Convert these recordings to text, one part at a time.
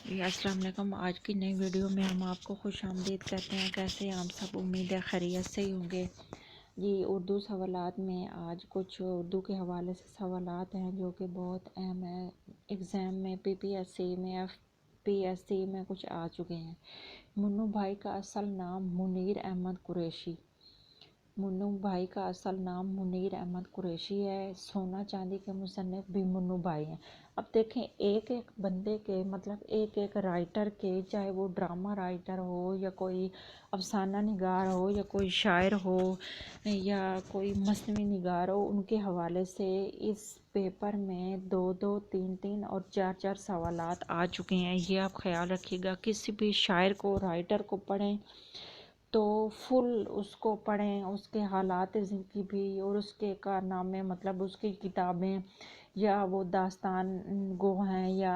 جی السلام علیکم۔ آج کی نئی ویڈیو میں ہم آپ کو خوش آمدید کہتے ہیں۔ کیسے آپ سب؟ امید ہے خیریت سے ہی ہوں گے۔ جی اردو سوالات میں آج کچھ اردو کے حوالے سے سوالات ہیں جو کہ بہت اہم ہیں۔ ایگزام میں PPSC میں FPSC میں کچھ آ چکے ہیں۔ منو بھائی کا اصل نام منیر احمد قریشی۔ منو بھائی کا اصل نام منیر احمد قریشی ہے۔ سونا چاندی کے مصنف بھی منو بھائی ہیں۔ اب دیکھیں ایک ایک بندے کے مطلب ایک ایک رائٹر کے، چاہے وہ ڈرامہ رائٹر ہو یا کوئی افسانہ نگار ہو یا کوئی شاعر ہو یا کوئی مثنوی نگار ہو، ان کے حوالے سے اس پیپر میں 2 3 اور 4 سوالات آ چکے ہیں۔ یہ آپ خیال رکھیے گا، کسی بھی شاعر کو رائٹر کو پڑھیں تو فل اس کو پڑھیں، اس کے حالات زندگی بھی اور اس کے کارنامے، مطلب اس کی کتابیں یا وہ داستان گو ہیں یا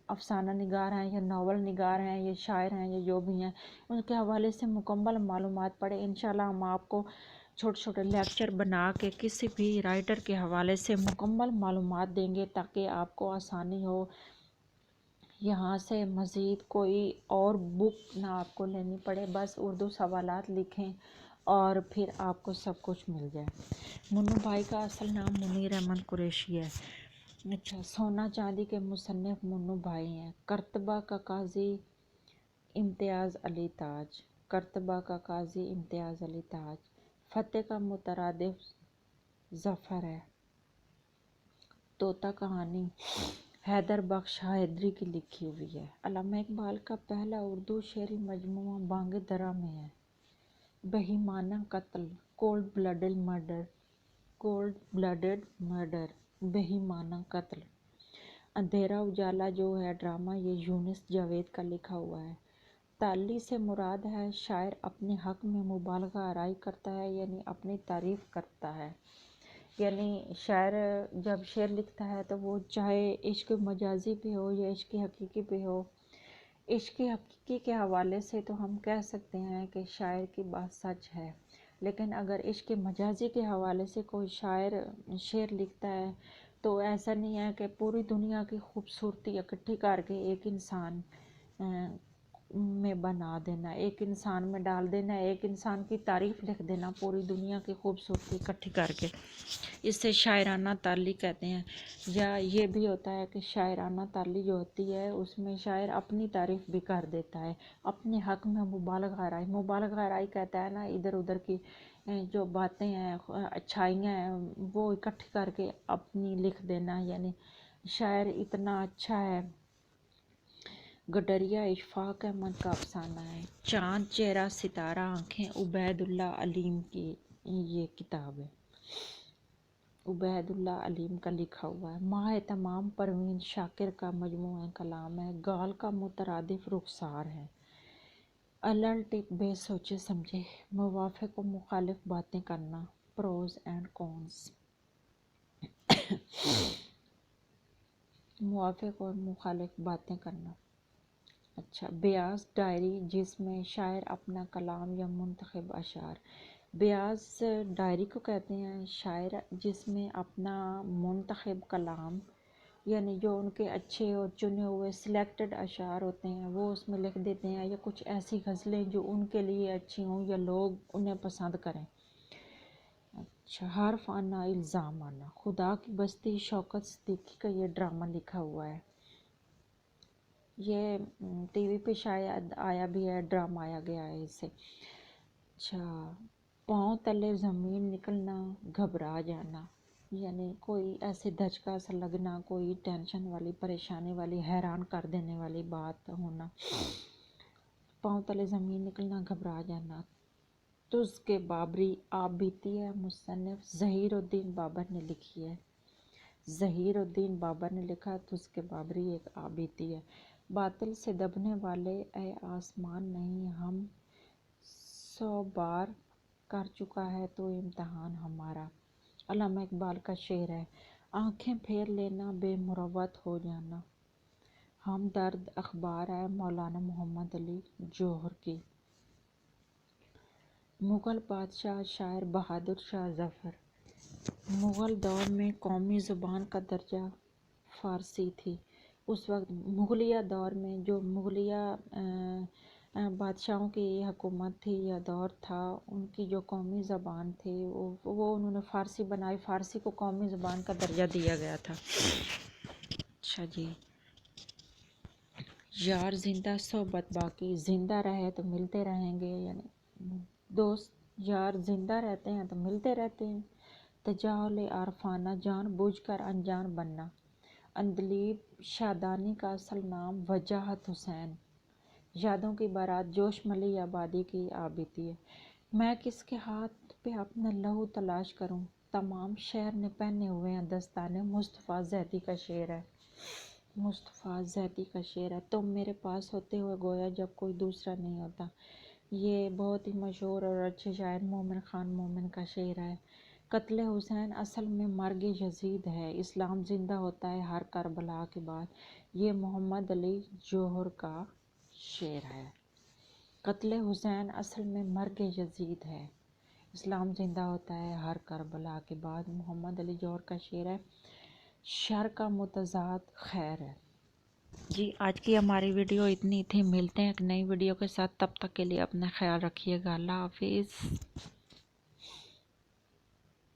افسانہ نگار ہیں یا ناول نگار ہیں یا شاعر ہیں یا جو بھی ہیں، ان کے حوالے سے مکمل معلومات پڑھیں۔ انشاءاللہ ہم آپ کو چھوٹے چھوٹے لیکچر بنا کے کسی بھی رائٹر کے حوالے سے مکمل معلومات دیں گے تاکہ آپ کو آسانی ہو۔ یہاں سے مزید کوئی اور بک نہ آپ کو لینی پڑے، بس اردو سوالات لکھیں اور پھر آپ کو سب کچھ مل جائے۔ منو بھائی کا اصل نام منیر احمد قریشی ہے۔ اچھا، سونا چاندی کے مصنف منو بھائی ہیں۔ کرتبہ کا قاضی امتیاز علی تاج۔ کرتبہ کا قاضی امتیاز علی تاج۔ فتح کا مترادف ظفر ہے۔ طوطا کہانی حیدر بخش حیدری کی لکھی ہوئی ہے۔ علامہ اقبال کا پہلا اردو شعری مجموعہ بانگ درا میں ہے۔ بہیمانہ قتل، cold blooded murder, cold blooded murder, بہیمانہ قتل۔ اندھیرا اجالا جو ہے ڈرامہ، یہ یونس جاوید کا لکھا ہوا ہے۔ تعلی سے مراد ہے شاعر اپنے حق میں مبالغہ آرائی کرتا ہے، یعنی اپنی تعریف کرتا ہے۔ یعنی شاعر جب شعر لکھتا ہے تو وہ چاہے عشق مجازی پہ ہو یا عشق حقیقی پہ ہو، عشق حقیقی کے حوالے سے تو ہم کہہ سکتے ہیں کہ شاعر کی بات سچ ہے، لیکن اگر عشق مجازی کے حوالے سے کوئی شاعر شعر لکھتا ہے تو ایسا نہیں ہے کہ پوری دنیا کی خوبصورتی اکٹھی کر کے ایک انسان میں بنا دینا، ایک انسان میں ڈال دینا، ایک انسان کی تعریف لکھ دینا پوری دنیا کی خوبصورتی اکٹھی کر کے، اس سے شاعرانہ تعلی کہتے ہیں۔ یا یہ بھی ہوتا ہے کہ شاعرانہ تعلی جو ہوتی ہے اس میں شاعر اپنی تعریف بھی کر دیتا ہے، اپنے حق میں مبالغہ آرائی۔ مبالغہ آرائی کہتا ہے نا ادھر ادھر کی جو باتیں ہیں، اچھائیاں ہیں، وہ اکٹھی کر کے اپنی لکھ دینا، یعنی شاعر اتنا اچھا ہے۔ گڈریا اشفاق احمد کا افسانہ ہے۔ چاند چہرہ ستارہ آنکھیں عبید اللہ علیم کی یہ کتاب ہے، عبید اللہ علیم کا لکھا ہوا ہے۔ ماہ تمام پروین شاکر کا مجموعہ کلام ہے۔ گال کا مترادف رخسار ہے۔ الل ٹپ بے سوچے سمجھے، موافق و مخالف باتیں کرنا، پروز اینڈ کونز، موافق اور مخالف باتیں کرنا۔ اچھا، بیاض ڈائری جس میں شاعر اپنا کلام یا منتخب اشعار، بیاض ڈائری کو کہتے ہیں شاعر جس میں اپنا منتخب کلام، یعنی جو ان کے اچھے اور چنے ہوئے سلیکٹڈ اشعار ہوتے ہیں وہ اس میں لکھ دیتے ہیں، یا کچھ ایسی غزلیں جو ان کے لیے اچھی ہوں یا لوگ انہیں پسند کریں۔ اچھا، حرف آنا الزام آنا، خدا کی بستی شوکت صدیقی کا یہ ڈرامہ لکھا ہوا ہے۔ یہ ٹی وی پہ شاید آیا بھی ہے، ڈرامایا گیا ہے اسے۔ اچھا، پاؤں تلے زمین نکلنا، گھبرا جانا، یعنی کوئی ایسے دھچکا سا لگنا، کوئی ٹینشن والی، پریشانی والی، حیران کر دینے والی بات ہونا۔ پاؤں تلے زمین نکلنا، گھبرا جانا۔ تز کے بابری آپ بیتی ہے، مصنف ظہیر الدین بابر نے لکھی ہے۔ ظہیر الدین بابر نے لکھا تز کے بابری ایک آپ بیتی ہے۔ باطل سے دبنے والے اے آسمان نہیں، ہم 100 بار کر چکا ہے تو امتحان ہمارا۔ علامہ اقبال کا شعر ہے۔ آنکھیں پھیر لینا، بے مروت ہو جانا، ہم درد اخبار ہے، مولانا محمد علی جوہر کی۔ مغل بادشاہ شاعر بہادر شاہ ظفر۔ مغل دور میں قومی زبان کا درجہ فارسی تھی۔ اس وقت مغلیہ دور میں جو مغلیہ بادشاہوں کی حکومت تھی یا دور تھا، ان کی جو قومی زبان تھی وہ انہوں نے فارسی بنائی، فارسی کو قومی زبان کا درجہ دیا گیا تھا۔ اچھا جی، یار زندہ صحبت باقی، زندہ رہے تو ملتے رہیں گے، یعنی دوست یار زندہ رہتے ہیں تو ملتے رہتے ہیں۔ تجاہل عارفانہ، جان بوجھ کر انجان بننا۔ اندلیب شادانی کا اصل نام وجاہت حسین۔ یادوں کی بارات جوش ملی آبادی کی آبیتی ہے۔ میں کس کے ہاتھ پہ اپنا لہو تلاش کروں، تمام شہر نے پہنے ہوئے ہیں دستانے۔ مصطفیٰ زیدی کا شعر ہے، مصطفیٰ زیدی کا شعر ہے۔ تم میرے پاس ہوتے ہوئے گویا جب کوئی دوسرا نہیں ہوتا۔ یہ بہت ہی مشہور اور اچھے شاعر مومن خان مومن کا شعر ہے۔ قتل حسین اصل میں مرگ یزید ہے، اسلام زندہ ہوتا ہے ہر کربلا کے بعد۔ یہ محمد علی جوہر کا شعر ہے۔ قتل حسین اصل میں مرگ یزید ہے، اسلام زندہ ہوتا ہے ہر کربلا کے بعد۔ محمد علی جوہر کا شعر ہے۔ شر کا متضاد خیر ہے۔ جی آج کی ہماری ویڈیو اتنی تھی، ملتے ہیں ایک نئی ویڈیو کے ساتھ، تب تک کے لیے اپنا خیال رکھیے گا، اللہ حافظ۔